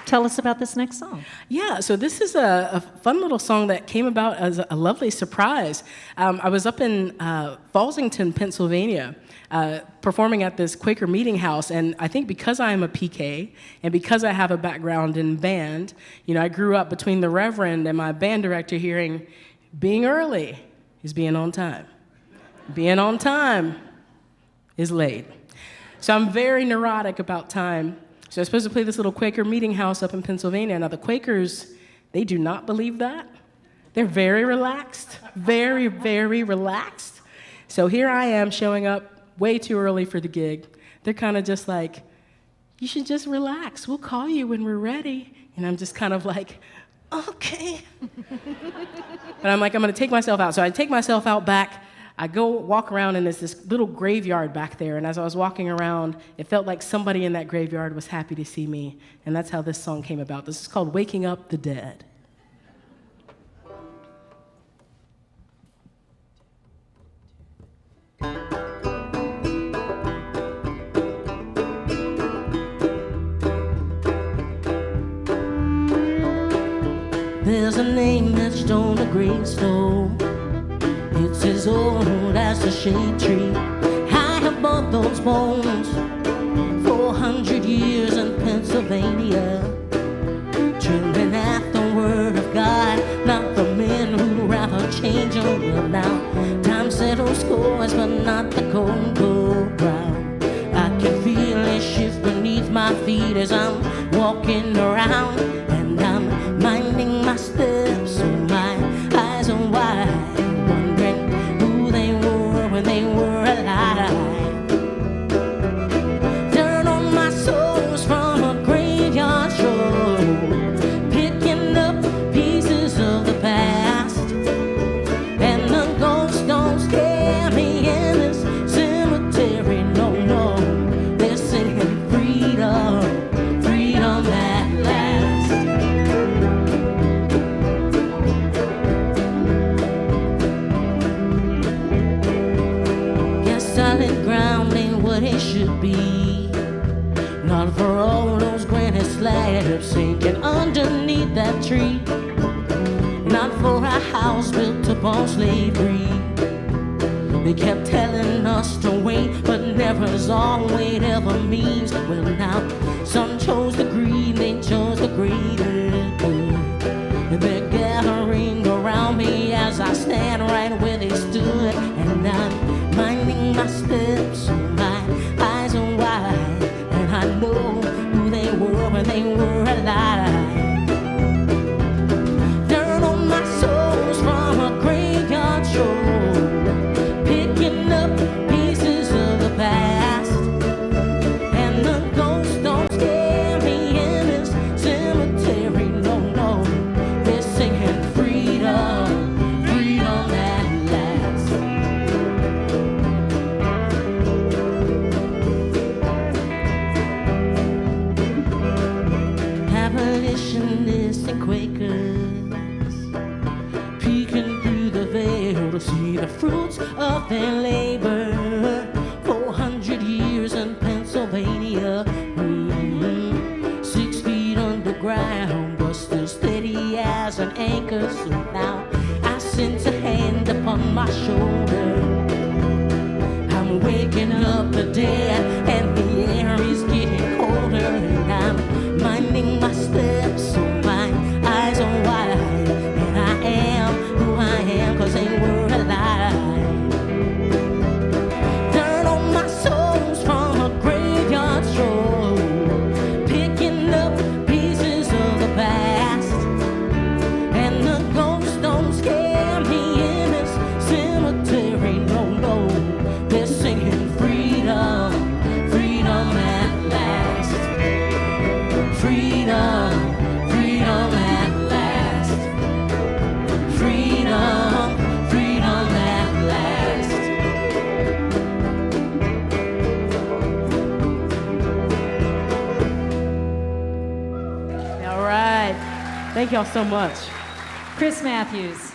Tell us about this next song. Yeah, so this is a fun little song that came about as a lovely surprise. I was up in Fallsington, Pennsylvania, performing at this Quaker meeting house, and I think because I am a PK and because I have a background in band, you know, I grew up between the Reverend and my band director hearing, being early is being on time. Being on time is late. So I'm very neurotic about time. So I was supposed to play this little Quaker meeting house up in Pennsylvania. Now the Quakers, they do not believe that. They're very relaxed, very, very relaxed. So here I am showing up way too early for the gig. They're kind of just like, you should just relax. We'll call you when we're ready. And I'm just kind of like, okay. But I'm like, I'm gonna take myself out. So I take myself out back. I go walk around, and there's this little graveyard back there, and as I was walking around, it felt like somebody in that graveyard was happy to see me, and that's how this song came about. This is called Waking Up the Dead. There's a name etched on a gravestone. It's as old as the shade tree, high above those bones. 400 years in Pennsylvania, trembling at the word of God, not the men who'd rather change a will now. Time settles scores, but not the cold, cold ground. I can feel it shift beneath my feet as I'm walking around, and I'm minding my steps, so my eyes are wide. They were alive. Dirt on my soles from a graveyard show, picking up pieces of the past. And the ghosts don't scare me in this cemetery, no, no. They're singing freedom, freedom at last. Solid ground ain't what it should be. Not for all those granite slabs sinking underneath that tree. Not for a house built upon slavery. They kept telling us to wait, but never as all wait ever means. Well now, some chose the greed, they chose the greater good. And they're gathering around me as I stand right where they stood. And I'm minding my steps, so my eyes are wide, and I know who they were when they were alive. Dirt on my soles from a graveyard show, picking up pieces of the past. And the ghosts don't scare me in this cemetery, no, no. They're singing freedom, freedom at last. Abolitionists and Quakers peeking through the veil to see the fruits of their labor. 400 years in Pennsylvania, 6 feet underground, but still steady as an anchor. So now I sense a hand upon my shoulder. I'm waking up the dead, and the air is getting colder, and I'm minding my steps, so my eyes are wide, and I am who I am, 'cause they were alive. Dirt on my soles from a graveyard show, picking up pieces of the past. And the ghosts don't scare me in this cemetery, no, no. They're singing freedom, freedom at last. Freedom, freedom at last. Freedom, freedom at last. All right. Thank y'all so much. Chris Matthews.